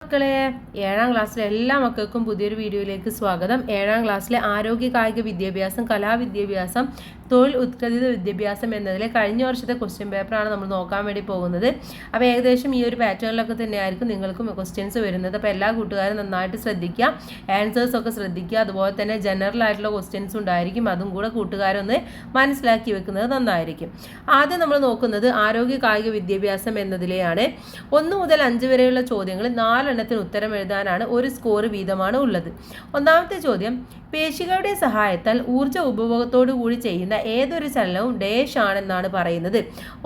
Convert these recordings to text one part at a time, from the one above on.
മക്കളെ, 7ാം ക്ലാസ്സിലെ എല്ലാ മക്കൾക്കും പുതിയൊരു വീഡിയോയിലേക്ക് സ്വാഗതം. 7ാം ക്ലാസ്സിലെ ആരോഗ്യ കായിക വിദ്യാഭ്യാസം, കലാവിദ്യാഭ്യാസം, തൊഴിൽ ഉത്കൃതിത വിദ്യാഭ്യാസം എന്നതിലെ കഴിഞ്ഞ വർഷത്തെ ക്വസ്റ്റ്യൻ പേപ്പറാണ് നമ്മൾ നോക്കാൻ വേണ്ടി പോകുന്നത്. അപ്പോൾ ഏകദേശം ഈ ഒരു പാറ്റേണിലൊക്കെ തന്നെയായിരിക്കും നിങ്ങൾക്കും ക്വസ്റ്റ്യൻസ് വരുന്നത്. അപ്പോൾ എല്ലാ കൂട്ടുകാരും നന്നായിട്ട് ശ്രദ്ധിക്കുക, ആൻസേഴ്സൊക്കെ ശ്രദ്ധിക്കുക. അതുപോലെ തന്നെ ജനറൽ ആയിട്ടുള്ള ക്വസ്റ്റ്യൻസ് ഉണ്ടായിരിക്കും, അതും കൂടെ കൂട്ടുകാരൊന്ന് മനസ്സിലാക്കി വെക്കുന്നത് നന്നായിരിക്കും. ആദ്യം നമ്മൾ നോക്കുന്നത് ആരോഗ്യ കായിക വിദ്യാഭ്യാസം എന്നതിലെയാണ്. 1 മുതൽ 5 വരെയുള്ള ചോദ്യങ്ങൾ 4 എണ്ണത്തിന് ഉത്തരം എഴുതാനാണ്. ഒരു സ്കോർ വീതമാണ് ഉള്ളത്. ഒന്നാമത്തെ ചോദ്യം, പേശികളുടെ സഹായത്താൽ ഊർജ്ജ ഉപഭോഗത്തോടു കൂടി ചെയ്യുന്ന ഏതൊരു ചലനവും ഡേഷ് ആണെന്നാണ് പറയുന്നത്.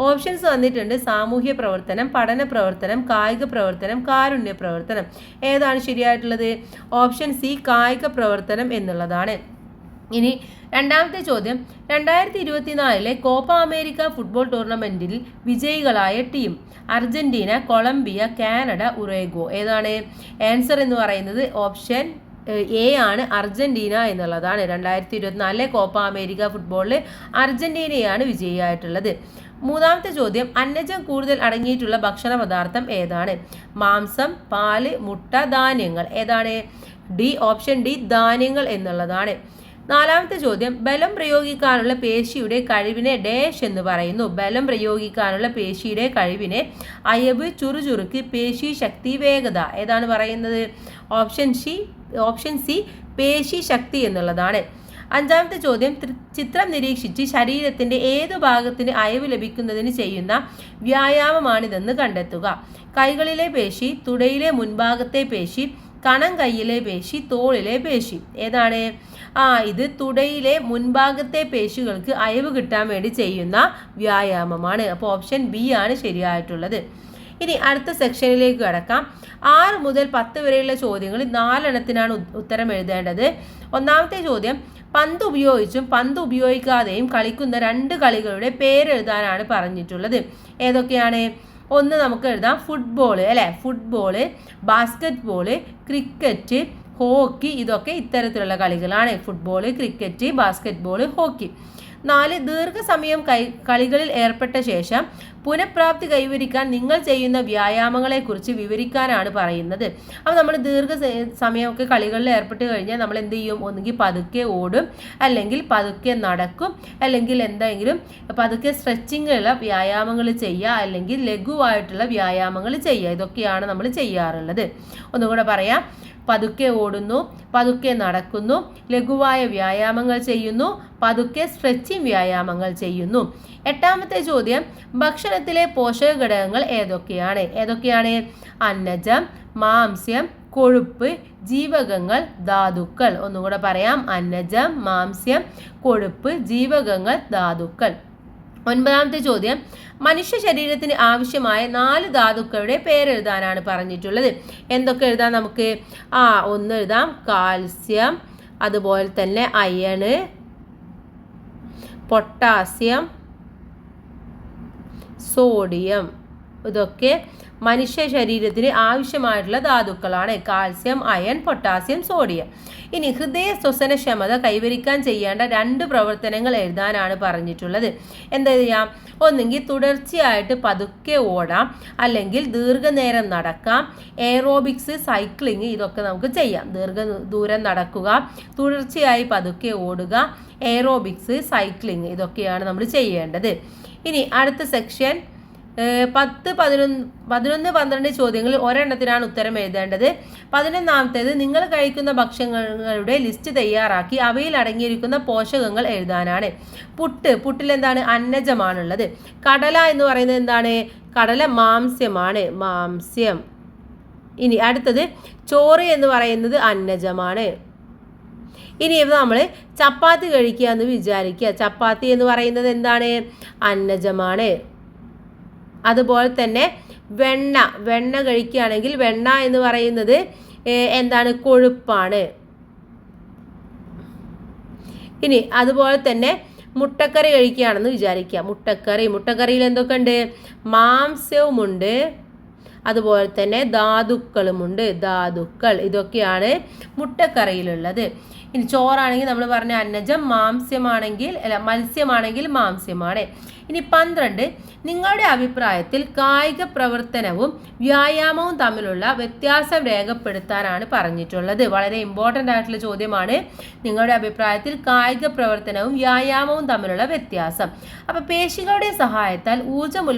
ഓപ്ഷൻസ് വന്നിട്ടുണ്ട്: സാമൂഹ്യ പ്രവർത്തനം, പഠന പ്രവർത്തനം, കായിക പ്രവർത്തനം, കാരുണ്യ പ്രവർത്തനം. ഏതാണ് ശരിയായിട്ടുള്ളത്? ഓപ്ഷൻ സി, കായിക പ്രവർത്തനം എന്നുള്ളതാണ്. ഇനി രണ്ടാമത്തെ ചോദ്യം, 2024 കോപ്പ അമേരിക്ക ഫുട്ബോൾ ടൂർണമെന്റിൽ വിജയികളായ team: Argentina, Colombia, Canada, Uruguay. ഏതാണ് ആൻസർ എന്ന് പറയുന്നത്? ഓപ്ഷൻ എ ആണ്, അർജന്റീന എന്നുള്ളതാണ്. 2024 കോപ്പ അമേരിക്ക ഫുട്ബോളിൽ അർജന്റീനയാണ് വിജയിയായിട്ടുള്ളത്. മൂന്നാമത്തെ ചോദ്യം, അന്നജം കൂടുതൽ അടങ്ങിയിട്ടുള്ള ഭക്ഷണ പദാർത്ഥം ഏതാണ്? മാംസം, പാല്, മുട്ട, ധാന്യങ്ങൾ. ഏതാണ്? ഡി, ഓപ്ഷൻ ഡി, ധാന്യങ്ങൾ എന്നുള്ളതാണ്. നാലാമത്തെ ചോദ്യം, ബലം പ്രയോഗിക്കാനുള്ള പേശിയുടെ കഴിവിനെ ഡേഷ് എന്ന് പറയുന്നു. ബലം പ്രയോഗിക്കാനുള്ള പേശിയുടെ കഴിവിനെ അയവ്, ചുറുചുറുക്ക്, പേശി ശക്തി, വേഗത. ഏതാണ് പറയുന്നത്? ഓപ്ഷൻ സി, പേശി ശക്തി എന്നുള്ളതാണ്. അഞ്ചാമത്തെ ചോദ്യം, ചിത്രം നിരീക്ഷിച്ച് ശരീരത്തിന്റെ ഏതു ഭാഗത്തിന് അയവ് ലഭിക്കുന്നതിന് ചെയ്യുന്ന വ്യായാമമാണിതെന്ന് കണ്ടെത്തുക. കൈകളിലെ പേശി, തുടയിലെ മുൻഭാഗത്തെ പേശി, കണം കൈയിലെ പേശി, തോളിലെ പേശി. ഏതാണ്? ഇത് തുടയിലെ മുൻഭാഗത്തെ പേശികൾക്ക് അയവ് കിട്ടാൻ വേണ്ടി ചെയ്യുന്ന വ്യായാമമാണ്. അപ്പോൾ ഓപ്ഷൻ ബി ആണ് ശരിയായിട്ടുള്ളത്. ഇനി അടുത്ത സെക്ഷനിലേക്ക് കടക്കാം. 6 മുതൽ 10 വരെയുള്ള ചോദ്യങ്ങൾ 4 എണ്ണത്തിനാണ് ഉത്തരം എഴുതേണ്ടത്. ഒന്നാമത്തെ ചോദ്യം, പന്ത് ഉപയോഗിച്ചും പന്ത് ഉപയോഗിക്കാതെയും കളിക്കുന്ന 2 കളികളുടെ പേരെഴുതാനാണ് പറഞ്ഞിട്ടുള്ളത്. ഏതൊക്കെയാണ്? ഒന്ന് നമുക്ക് എഴുതാം, ഫുട്ബോള് അല്ലെ, football, basket ball, cricket, hockey. ഇതൊക്കെ ഇത്തരത്തിലുള്ള കളികളാണ്. Football, cricket, basket ball, hockey. 4, ദീർഘസമയം കളികളിൽ ഏർപ്പെട്ട ശേഷം പുനഃപ്രാപ്തി കൈവരിക്കാൻ നിങ്ങൾ ചെയ്യുന്ന വ്യായാമങ്ങളെക്കുറിച്ച് വിവരിക്കാനാണ് പറയുന്നത്. അപ്പോൾ നമ്മൾ ദീർഘസമയമൊക്കെ കളികളിൽ ഏർപ്പെട്ട് കഴിഞ്ഞാൽ നമ്മൾ എന്ത് ചെയ്യും? ഒന്നുകിൽ പതുക്കെ ഓടും, അല്ലെങ്കിൽ പതുക്കെ നടക്കും, അല്ലെങ്കിൽ എന്തെങ്കിലും പതുക്കെ സ്ട്രെച്ചിങ്ങുള്ള വ്യായാമങ്ങൾ ചെയ്യുക, അല്ലെങ്കിൽ ലഘുവായിട്ടുള്ള വ്യായാമങ്ങൾ ചെയ്യുക. ഇതൊക്കെയാണ് നമ്മൾ ചെയ്യാറുള്ളത്. ഒന്നുകൂടെ പറയാം: പതുക്കെ ഓടുന്നു, പതുക്കെ നടക്കുന്നു, ലഘുവായ വ്യായാമങ്ങൾ ചെയ്യുന്നു, പതുക്കെ സ്ട്രെച്ചിങ് വ്യായാമങ്ങൾ ചെയ്യുന്നു. 8ാമത്തെ ചോദ്യം, ഭക്ഷണത്തിലെ പോഷക ഘടകങ്ങൾ ഏതൊക്കെയാണ്? അന്നജം, മാംസ്യം, കൊഴുപ്പ്, ജീവകങ്ങൾ, ധാതുക്കൾ. ഒന്നുകൂടെ പറയാം: അന്നജം, മാംസ്യം, കൊഴുപ്പ്, ജീവകങ്ങൾ, ധാതുക്കൾ. 9ാമത്തെ ചോദ്യം, മനുഷ്യ ശരീരത്തിന് ആവശ്യമായ 4 ധാതുക്കളുടെ പേരെഴുതാനാണ് പറഞ്ഞിട്ടുള്ളത്. എന്തൊക്കെ എഴുതാം നമുക്ക്? ഒന്ന് എഴുതാം, കാൽസ്യം, അതുപോലെ തന്നെ അയണ്, പൊട്ടാസ്യം, സോഡിയം. ഇതൊക്കെ മനുഷ്യ ശരീരത്തിന് ആവശ്യമായിട്ടുള്ള ധാതുക്കളാണ്. Calcium, iron, potassium, sodium. ഇനി ഹൃദയ ശ്വസനക്ഷമത കൈവരിക്കാൻ ചെയ്യേണ്ട 2 പ്രവർത്തനങ്ങൾ എഴുതാനാണ് പറഞ്ഞിട്ടുള്ളത്. എന്താ ചെയ്യാം? ഒന്നെങ്കിൽ തുടർച്ചയായിട്ട് പതുക്കെ ഓടാം, അല്ലെങ്കിൽ ദീർഘനേരം നടക്കാം. എയറോബിക്സ്, സൈക്ലിംഗ് ഇതൊക്കെ നമുക്ക് ചെയ്യാം. ദൂരം നടക്കുക, തുടർച്ചയായി പതുക്കെ ഓടുക, എയറോബിക്സ്, സൈക്ലിംഗ് ഇതൊക്കെയാണ് നമ്മൾ ചെയ്യേണ്ടത്. ഇനി അടുത്ത സെക്ഷൻ 10, 11, 12 ചോദ്യങ്ങളിൽ ഒരെണ്ണത്തിനാണ് ഉത്തരം എഴുതേണ്ടത്. 11ാമത്തേത്, നിങ്ങൾ കഴിക്കുന്ന ഭക്ഷണങ്ങളുടെ ലിസ്റ്റ് തയ്യാറാക്കി അവയിൽ അടങ്ങിയിരിക്കുന്ന പോഷകങ്ങൾ എഴുതാനാണ്. പുട്ടിൽ എന്താണ്? അന്നജമാണുള്ളത്. കടല എന്ന് പറയുന്നത് എന്താണ്? കടല മാംസ്യമാണ്, മാംസ്യം. ഇനി അടുത്തത്, ചോറ് എന്ന് പറയുന്നത് അന്നജമാണ്. ഇനി ഇത് നമ്മൾ ചപ്പാത്തി കഴിക്കുക എന്ന് വിചാരിക്കുക. ചപ്പാത്തി എന്ന് പറയുന്നത് എന്താണ്? അന്നജമാണ്. അതുപോലെ തന്നെ വെണ്ണ കഴിക്കുകയാണെങ്കിൽ വെണ്ണ എന്ന് പറയുന്നത് എന്താണ്? കൊഴുപ്പാണ്. ഇനി അതുപോലെ തന്നെ മുട്ടക്കറി കഴിക്കുകയാണെന്ന് വിചാരിക്കുക. മുട്ടക്കറിയിൽ എന്തൊക്കെ ഉണ്ട്? മാംസ്യവുമുണ്ട്, അതുപോലെ തന്നെ ധാതുക്കളുമുണ്ട്. ധാതുക്കൾ ഇതൊക്കെയാണ് മുട്ടക്കറിയിലുള്ളത്. ഇനി ചോറാണെങ്കിൽ നമ്മൾ പറഞ്ഞ അന്നജം, മത്സ്യമാണെങ്കിൽ മാംസ്യമാണ്. ഇനി 12, നിങ്ങളുടെ അഭിപ്രായത്തിൽ കായിക പ്രവർത്തനവും വ്യായാമവും തമ്മിലുള്ള വ്യത്യാസം രേഖപ്പെടുത്താനാണ് പറഞ്ഞിട്ടുള്ളത്. വളരെ ഇമ്പോർട്ടൻ്റ് ആയിട്ടുള്ള ചോദ്യമാണ്. നിങ്ങളുടെ അഭിപ്രായത്തിൽ കായിക പ്രവർത്തനവും വ്യായാമവും തമ്മിലുള്ള വ്യത്യാസം. അപ്പോൾ പേശികളുടെ സഹായത്താൽ ഊർജ്ജം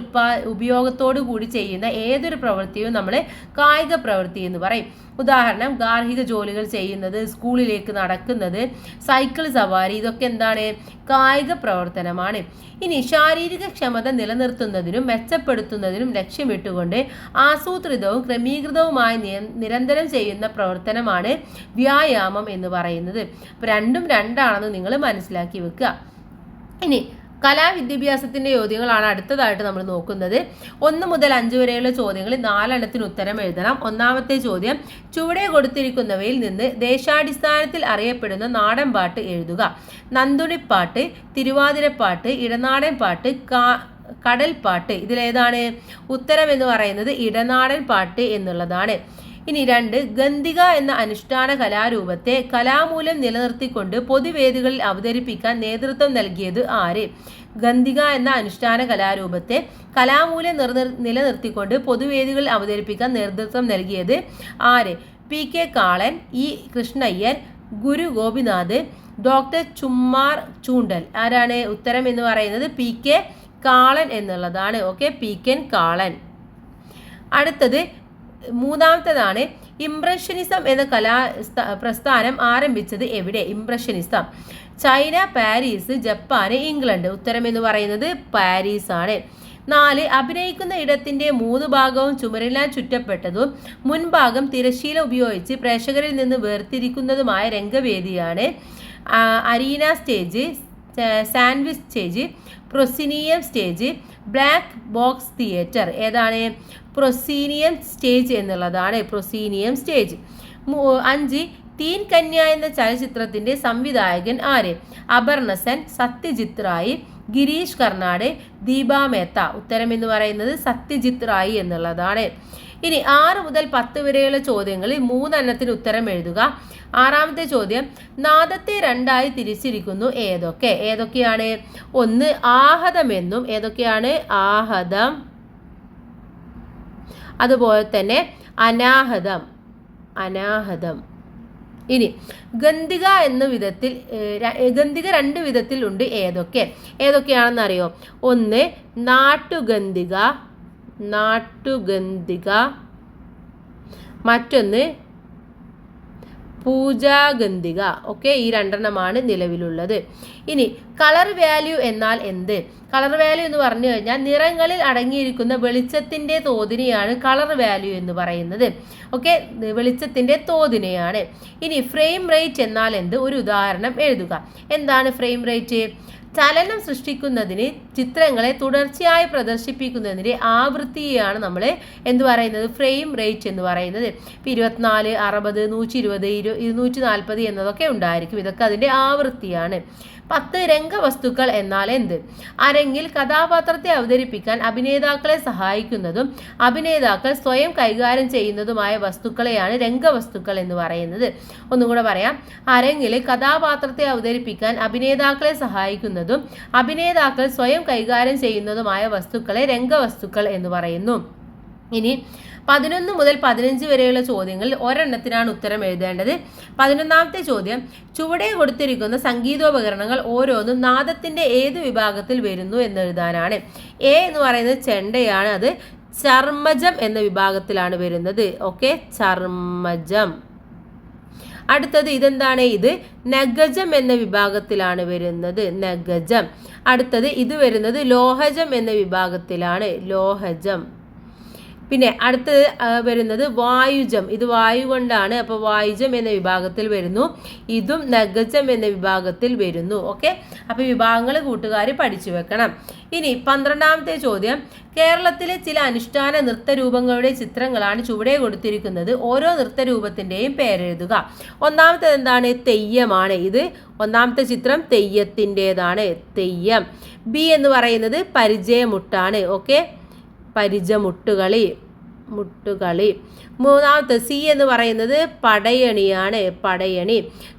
ഉപയോഗത്തോടു കൂടി ചെയ്യുന്ന ഏതൊരു പ്രവൃത്തിയും നമ്മൾ കായിക പ്രവൃത്തി എന്ന് പറയും. ഉദാഹരണം, ഗാർഹിക ജോലികൾ ചെയ്യുന്നത്, സ്കൂളിലേക്ക് നടക്കുന്നത്, സൈക്കിൾ സവാരി, ഇതൊക്കെ എന്താണ്? കായിക പ്രവർത്തനമാണ്. ഇനി ശാരീരിക ക്ഷമത നിലനിർത്തുന്നതിനും മെച്ചപ്പെടുത്തുന്നതിനും ലക്ഷ്യമിട്ടുകൊണ്ട് ആസൂത്രിതവും ക്രമീകൃതവുമായി നിരന്തരം ചെയ്യുന്ന പ്രവർത്തനമാണ് വ്യായാമം എന്ന് പറയുന്നത്. രണ്ടും രണ്ടാണെന്ന് നിങ്ങൾ മനസ്സിലാക്കി വെക്കുക. ഇനി കലാവിദ്യാഭ്യാസത്തിന്റെ ചോദ്യങ്ങളാണ് അടുത്തതായിട്ട് നമ്മൾ നോക്കുന്നത്. 1 മുതൽ 5 വരെയുള്ള ചോദ്യങ്ങളിൽ 4 എണ്ണത്തിന് ഉത്തരം എഴുതണം. ഒന്നാമത്തെ ചോദ്യം, ചുവടെ കൊടുത്തിരിക്കുന്നവയിൽ നിന്ന് ദേശാടിസ്ഥാനത്തിൽ അറിയപ്പെടുന്ന നാടൻ പാട്ട് എഴുതുക. നന്ദുണിപ്പാട്ട്, തിരുവാതിരപ്പാട്ട്, ഇടനാടൻ പാട്ട്, കടൽപ്പാട്ട്. ഇതിലേതാണ് ഉത്തരം എന്ന് പറയുന്നത്? ഇടനാടൻ പാട്ട് എന്നുള്ളതാണ്. ഇനി 2, ഗന്ധിക എന്ന അനുഷ്ഠാന കലാരൂപത്തെ കലാമൂലം നിലനിർത്തിക്കൊണ്ട് പൊതുവേദികളിൽ അവതരിപ്പിക്കാൻ നേതൃത്വം നൽകിയത് ആര്? ഗന്ധിക എന്ന അനുഷ്ഠാന കലാരൂപത്തെ കലാമൂലം നിലനിർത്തിക്കൊണ്ട് പൊതുവേദികളിൽ അവതരിപ്പിക്കാൻ നേതൃത്വം നൽകിയത് ആര്? PK കാളൻ, E കൃഷ്ണയ്യർ, ഗുരു ഗോപിനാഥ്, ഡോക്ടർ ചുമ്മാർ ചൂണ്ടൽ. ആരാണ് ഉത്തരം എന്ന് പറയുന്നത്? PK കാളൻ എന്നുള്ളതാണ്. ഓക്കെ, PK കാളൻ. അടുത്തത് മൂന്നാമത്തേതാണ്, ഇംപ്രഷനിസം എന്ന കലാ പ്രസ്ഥാനം ആരംഭിച്ചത് എവിടെ? Impressionism China, Paris, Japan, England. ഉത്തരം എന്ന് പറയുന്നത് പാരീസ് ആണ്. 4, അഭിനയിക്കുന്ന ഇടത്തിന്റെ 3 ഭാഗവും ചുമരിലാൽ ചുറ്റപ്പെട്ടതും മുൻഭാഗം തിരശ്ശീല ഉപയോഗിച്ച് പ്രേക്ഷകരിൽ നിന്ന് വേർതിരിക്കുന്നതുമായ രംഗവേദിയാണ് arena stage, sandwich stage, proscenium stage, black box theatre. ഏതാണ്? പ്രൊസീനിയം സ്റ്റേജ് എന്നുള്ളതാണ്. Proscenium stage. 5, തീൻ കന്യ എന്ന ചലച്ചിത്രത്തിന്റെ സംവിധായകൻ ആര്? അപർണ സെൻ, സത്യജിത് റായ്, ഗിരീഷ് കർണാട്, ദീപ മേത്ത. ഉത്തരം എന്ന് പറയുന്നത് സത്യജിത് റായ് എന്നുള്ളതാണ്. ഇനി 6 മുതൽ 10 വരെയുള്ള ചോദ്യങ്ങളിൽ 3 എണ്ണത്തിന് ഉത്തരം എഴുതുക. 6ാമത്തെ ചോദ്യം, നാദത്തെ 2ആയി തിരിച്ചിരിക്കുന്നു ഏതൊക്കെയാണ്? 1, ആഹതമെന്നും. ഏതൊക്കെയാണ്? ആഹതം, അതുപോലെ തന്നെ അനാഹതം. ഇനി ഗന്ധിക എന്ന വിധത്തിൽ ഗന്ധിക 2 വിധത്തിൽ ഉണ്ട്. ഏതൊക്കെയാണെന്ന് അറിയോ? 1, നാട്ടുഗന്ധിക, മറ്റൊന്ന് പൂജാഗന്ധിക. ഓക്കെ, ഈ 2 എണ്ണമാണ് നിലവിലുള്ളത്. ഇനി കളർ വാല്യൂ എന്നാൽ എന്ത്? കളർ വാല്യൂ എന്ന് പറഞ്ഞു കഴിഞ്ഞാൽ നിറങ്ങളിൽ അടങ്ങിയിരിക്കുന്ന വെളിച്ചത്തിന്റെ തോതിനെയാണ് കളർ വാല്യൂ എന്ന് പറയുന്നത്. ഓക്കെ, വെളിച്ചത്തിന്റെ തോതിനെയാണ്. ഇനി ഫ്രെയിം റേറ്റ് എന്നാൽ എന്ത്? ഒരു ഉദാഹരണം എഴുതുക. എന്താണ് ഫ്രെയിം റേറ്റ്? ചലനം സൃഷ്ടിക്കുന്നതിന്, ചിത്രങ്ങളെ തുടർച്ചയായി പ്രദർശിപ്പിക്കുന്നതിൻ്റെ ആവൃത്തിയാണ് നമ്മൾ എന്ത് പറയുന്നത്? ഫ്രെയിം റേറ്റ് എന്ന് പറയുന്നത്. 24, 60, 120, 240 എന്നതൊക്കെ ഉണ്ടായിരിക്കും. ഇതൊക്കെ അതിൻ്റെ ആവൃത്തിയാണ്. 10, രംഗവസ്തുക്കൾ എന്നാൽ എന്ത്? അരങ്ങിൽ കഥാപാത്രത്തെ അവതരിപ്പിക്കാൻ അഭിനേതാക്കളെ സഹായിക്കുന്നതും അഭിനേതാക്കൾ സ്വയം കൈകാര്യം ചെയ്യുന്നതുമായ വസ്തുക്കളെയാണ് രംഗവസ്തുക്കൾ എന്ന് പറയുന്നത്. ഒന്നുകൂടെ പറയാം. അരങ്ങിൽ കഥാപാത്രത്തെ അവതരിപ്പിക്കാൻ അഭിനേതാക്കളെ സഹായിക്കുന്നതും അഭിനേതാക്കൾ സ്വയം കൈകാര്യം ചെയ്യുന്നതുമായ വസ്തുക്കളെ രംഗവസ്തുക്കൾ എന്ന് പറയുന്നു. ഇനി 11 മുതൽ 15 വരെയുള്ള ചോദ്യങ്ങളിൽ ഒരെണ്ണത്തിനാണ് ഉത്തരം എഴുതേണ്ടത്. 11ാമത്തെ ചോദ്യം, ചുവടെ കൊടുത്തിരിക്കുന്ന സംഗീതോപകരണങ്ങൾ ഓരോന്നും നാദത്തിന്റെ ഏത് വിഭാഗത്തിൽ വരുന്നു എന്നെഴുതാനാണ്. എ എന്ന് പറയുന്നത് ചെണ്ടയാണ്. അത് ചർമ്മജം എന്ന വിഭാഗത്തിലാണ് വരുന്നത്. ഓക്കെ, ചർമ്മജം. അടുത്തത് ഇതെന്താണ്? ഇത് നഗജം എന്ന വിഭാഗത്തിലാണ് വരുന്നത്. നഗജം. അടുത്തത് ഇത് വരുന്നത് ലോഹജം എന്ന വിഭാഗത്തിലാണ്. ലോഹജം. പിന്നെ അടുത്തത് വരുന്നത് വായുജം. ഇത് വായു കൊണ്ടാണ്. അപ്പോൾ വായുജം എന്ന വിഭാഗത്തിൽ വരുന്നു. ഇതും നഗജം എന്ന വിഭാഗത്തിൽ വരുന്നു. ഓക്കെ, അപ്പോൾ വിഭാഗങ്ങൾ കൂട്ടുകാർ പഠിച്ചു വെക്കണം. ഇനി 12ാമത്തെ ചോദ്യം, കേരളത്തിലെ ചില അനുഷ്ഠാന നൃത്തരൂപങ്ങളുടെ ചിത്രങ്ങളാണ് ചുവടെ കൊടുത്തിരിക്കുന്നത്. ഓരോ നൃത്തരൂപത്തിൻ്റെയും പേരെഴുതുക. ഒന്നാമത്തേത് എന്താണ്? തെയ്യമാണ്. ഇത് ഒന്നാമത്തെ ചിത്രം തെയ്യത്തിൻ്റെതാണ്. തെയ്യം. ബി എന്ന് പറയുന്നത് പരിചയമുട്ടാണ്. ഓക്കെ, പരിചമുട്ടുകളി. മൂന്നാമത്തെ സി എന്ന് പറയുന്നത് പടയണിയാണ്. പടയണി.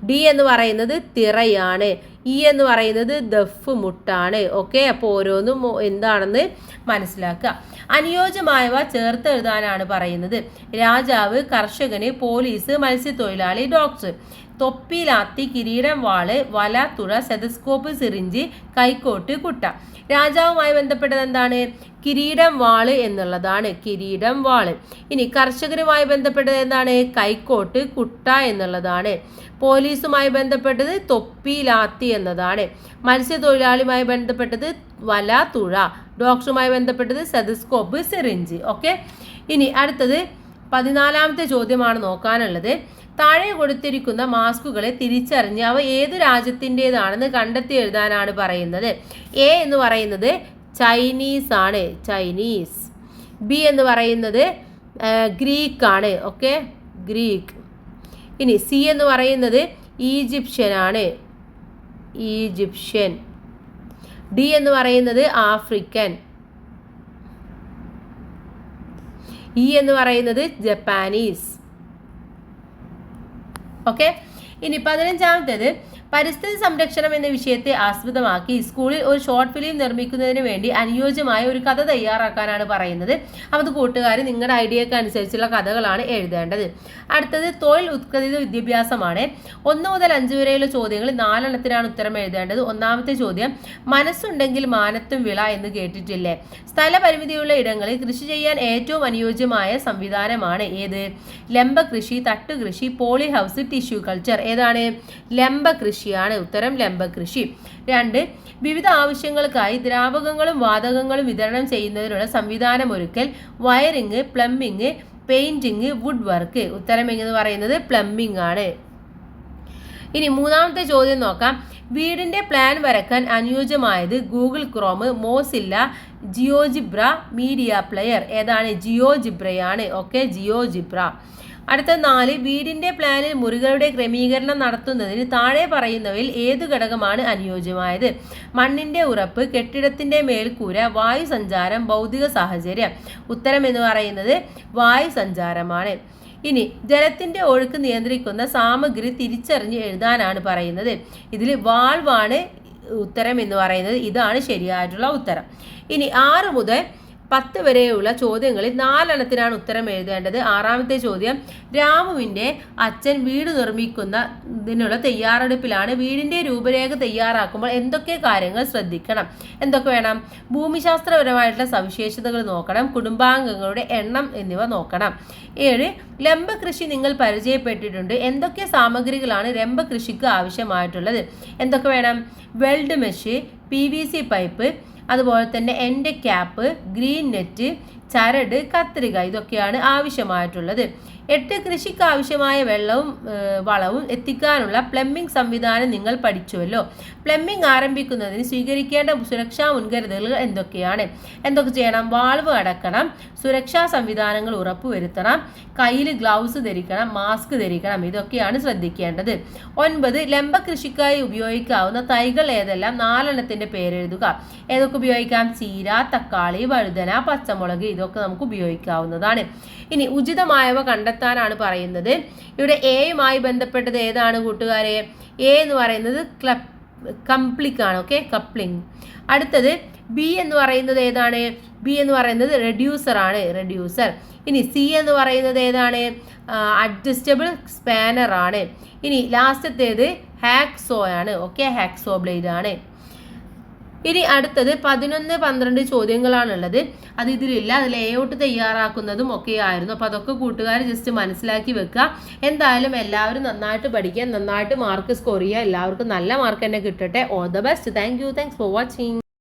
ഡി എന്ന് പറയുന്നത് തിറയാണ്. ഇ എന്ന് പറയുന്നത് ദഫ് മുട്ടാണ്. ഓക്കെ, അപ്പോൾ ഓരോന്നും എന്താണെന്ന് മനസ്സിലാക്കുക. അനുയോജ്യമായവ ചേർത്ത് എഴുതാനാണ് പറയുന്നത്. രാജാവ്, കർഷകന്, പോലീസ്, മത്സ്യത്തൊഴിലാളി, ഡോക്ടർ. തൊപ്പി, ലാത്തി, കിരീടം, വാള്, വല, തുഴ, സ്റ്റെതസ്കോപ്പ്, സിറിഞ്ച്, കൈക്കോട്ട്, കുട്ട. രാജാവുമായി ബന്ധപ്പെട്ടത് എന്താണ്? കിരീടം, വാള് എന്നുള്ളതാണ്. കിരീടം, വാള്. ഇനി കർഷകരുമായി ബന്ധപ്പെട്ടത് എന്താണ്? കൈക്കോട്ട്, കുട്ട എന്നുള്ളതാണ്. പോലീസുമായി ബന്ധപ്പെട്ടത് തൊപ്പി, ലാത്തി എന്നതാണ്. മത്സ്യത്തൊഴിലാളിയുമായി ബന്ധപ്പെട്ടത് വല, തുഴ. ഡോക്ടറുമായി ബന്ധപ്പെട്ടത് സ്റ്റെതസ്കോപ്പ്, സിറിഞ്ച്. ഓക്കെ, ഇനി അടുത്തത് 14ാമത്തെ ചോദ്യമാണ് നോക്കാനുള്ളത്. താഴെ കൊടുത്തിരിക്കുന്ന മാസ്കുകളെ തിരിച്ചറിഞ്ഞ് അവ ഏത് രാജ്യത്തിൻ്റെതാണെന്ന് കണ്ടെത്തി എഴുതാനാണ് പറയുന്നത്. എ എന്ന് പറയുന്നത് ചൈനീസ് ആണ്, ചൈനീസ്. ബി എന്ന് പറയുന്നത് ഗ്രീക്ക് ആണ്. Okay, Greek. ഇനി സി എന്ന് പറയുന്നത് ഈജിപ്ഷ്യൻ ആണ്, ഈജിപ്ഷ്യൻ. ഡി എന്ന് പറയുന്നത് ആഫ്രിക്കൻ. ഇ എന്ന് പറയുന്നത് ജപ്പാനീസ്. ഓക്കെ, ഇനി 15ാമത്തേത് പരിസ്ഥിതി സംരക്ഷണം എന്ന വിഷയത്തെ ആസ്പദമാക്കി സ്കൂളിൽ ഒരു ഷോർട്ട് ഫിലിം നിർമ്മിക്കുന്നതിന് വേണ്ടി അനുയോജ്യമായ ഒരു കഥ തയ്യാറാക്കാനാണ് പറയുന്നത്. അത് കൂട്ടുകാർ നിങ്ങളുടെ ഐഡിയക്ക് അനുസരിച്ചുള്ള കഥകളാണ് എഴുതേണ്ടത്. അടുത്തത് തൊഴിൽ ഉത്കൃതിത വിദ്യാഭ്യാസമാണ്. 1 മുതൽ 5 വരെയുള്ള ചോദ്യങ്ങൾ 4 എണ്ണത്തിനാണ് ഉത്തരം എഴുതേണ്ടത്. ഒന്നാമത്തെ ചോദ്യം, മനസ്സുണ്ടെങ്കിൽ മാനത്തും വിള എന്ന് കേട്ടിട്ടില്ലേ? സ്ഥലപരിമിതിയുള്ള ഇടങ്ങളിൽ കൃഷി ചെയ്യാൻ ഏറ്റവും അനുയോജ്യമായ സംവിധാനമാണ് ഏത്? ലംബ കൃഷി, തട്ടുകൃഷി, പോളി ഹൗസ്, ടിഷ്യൂ കൾച്ചർ. ഏതാണ്? ലംബ കൃഷിയാണ് ഉത്തരം, ലംബ കൃഷി. 2, വിവിധ ആവശ്യങ്ങൾക്കായി ദ്രാവകങ്ങളും വാതകങ്ങളും വിതരണം ചെയ്യുന്നതിനുള്ള സംവിധാനം ഒരുക്കൽ, wiring, plumbing, painting, wood work. ഉത്തരം എന്ന് പറയുന്നത് പ്ലംബിംഗ് ആണ്. ഇനി 3ാമത്തെ ചോദ്യം നോക്കാം. വീടിന്റെ പ്ലാൻ വരക്കാൻ അനുയോജ്യമായത് Google Chrome, Mozilla, GeoGebra, media player. ഏതാണ്? ജിയോജിബ്രയാണ്. Okay, GeoGebra. അടുത്ത 4, വീടിന്റെ പ്ലാനിൽ മുറികളുടെ ക്രമീകരണം നടത്തുന്നതിന് താഴെ പറയുന്നവയിൽ ഏത് ഘടകമാണ് അനുയോജ്യമായത്? മണ്ണിന്റെ ഉറപ്പ്, കെട്ടിടത്തിന്റെ മേൽക്കൂര, വായു സഞ്ചാരം, ഭൗതിക സാഹചര്യം. ഉത്തരം എന്ന് പറയുന്നത് വായു സഞ്ചാരമാണ്. ഇനി ജലത്തിന്റെ ഒഴുക്ക് നിയന്ത്രിക്കുന്ന സാമഗ്രി തിരിച്ചറിഞ്ഞ് എഴുതാനാണ് പറയുന്നത്. ഇതിൽ വാൾവാണ് ഉത്തരം എന്ന് പറയുന്നത്. ഇതാണ് ശരിയായിട്ടുള്ള ഉത്തരം. ഇനി 6 മുതൽ 10 വരെയുള്ള ചോദ്യങ്ങളിൽ 4 എണ്ണത്തിനാണ് ഉത്തരം എഴുതേണ്ടത്. 6ാമത്തെ ചോദ്യം, രാമുവിൻ്റെ അച്ഛൻ വീട് നിർമ്മിക്കുന്നതിനുള്ള തയ്യാറെടുപ്പിലാണ്. വീടിൻ്റെ രൂപരേഖ തയ്യാറാക്കുമ്പോൾ എന്തൊക്കെ കാര്യങ്ങൾ ശ്രദ്ധിക്കണം? എന്തൊക്കെ വേണം? ഭൂമിശാസ്ത്രപരമായിട്ടുള്ള സവിശേഷതകൾ നോക്കണം, കുടുംബാംഗങ്ങളുടെ എണ്ണം എന്നിവ നോക്കണം. 7, ലംബ കൃഷി നിങ്ങൾ പരിചയപ്പെട്ടിട്ടുണ്ട്. എന്തൊക്കെ സാമഗ്രികളാണ് ലംബ കൃഷിക്ക് ആവശ്യമായിട്ടുള്ളത്? എന്തൊക്കെ വേണം? വെൽഡ് മെഷ്, PVC പൈപ്പ്, അതുപോലെ തന്നെ എൻഡ് ക്യാപ്പ്, ഗ്രീൻ നെറ്റ്, ചരട്, കത്രിക. ഇതൊക്കെയാണ് ആവശ്യമായിട്ടുള്ളത്. 8, കൃഷിക്ക് ആവശ്യമായ വെള്ളവും വളവും എത്തിക്കാനുള്ള പ്ലംബിംഗ് സംവിധാനം നിങ്ങൾ പഠിച്ചുവല്ലോ. പ്ലംബിംഗ് ആരംഭിക്കുന്നതിന് സ്വീകരിക്കേണ്ട സുരക്ഷാ മുൻകരുതലുകൾ എന്തൊക്കെയാണ്? എന്തൊക്കെ ചെയ്യണം? വാൾവ് അടക്കണം, സുരക്ഷാ സംവിധാനങ്ങൾ ഉറപ്പുവരുത്തണം, കയ്യിൽ ഗ്ലൗസ് ധരിക്കണം, മാസ്ക് ധരിക്കണം. ഇതൊക്കെയാണ് ശ്രദ്ധിക്കേണ്ടത്. 9, ലംബ കൃഷിക്കായി ഉപയോഗിക്കാവുന്ന തൈകൾ ഏതെല്ലാം? 4 എണ്ണത്തിന്റെ പേരെഴുതുക. ഏതൊക്കെ ഉപയോഗിക്കാം? ചീര, തക്കാളി, വഴുതന, പച്ചമുളക്. ഇതൊക്കെ നമുക്ക് ഉപയോഗിക്കാവുന്നതാണ്. ഇനി ഉചിതമായവ കണ്ടെത്താനാണ് പറയുന്നത്. ഇവിടെ എയുമായി ബന്ധപ്പെട്ടത് ഏതാണ് കൂട്ടുകാരെ? എ എന്ന് പറയുന്നത് കംപ്ലിക് ആണ്. Okay, coupling. അടുത്തത് ബി എന്ന് പറയുന്നത് ഏതാണ്? ബി എന്ന് പറയുന്നത് റെഡ്യൂസർ ആണ്, റെഡ്യൂസർ. ഇനി സി എന്ന് പറയുന്നത് ഏതാണ്? അഡ്ജസ്റ്റബിൾ സ്പാനർ ആണ്. ഇനി ലാസ്റ്റത്തേത് ഹാക്സോ ആണ്. ഓക്കെ, ഹാക്സോ ബ്ലേഡ് ആണ്. ഇനി അടുത്തത് 11, 12 ചോദ്യങ്ങളാണുള്ളത്. അത് ഇതിലില്ല, അത് ലേഔട്ട് തയ്യാറാക്കുന്നതും ഒക്കെ ആയിരുന്നു. അപ്പോൾ അതൊക്കെ കൂട്ടുകാർ ജസ്റ്റ് മനസ്സിലാക്കി വെക്കുക. എന്തായാലും എല്ലാവരും നന്നായിട്ട് പഠിക്കുക, നന്നായിട്ട് മാർക്ക് സ്കോർ ചെയ്യുക. എല്ലാവർക്കും നല്ല മാർക്ക് തന്നെ കിട്ടട്ടെ. All the best. Thanks for watching.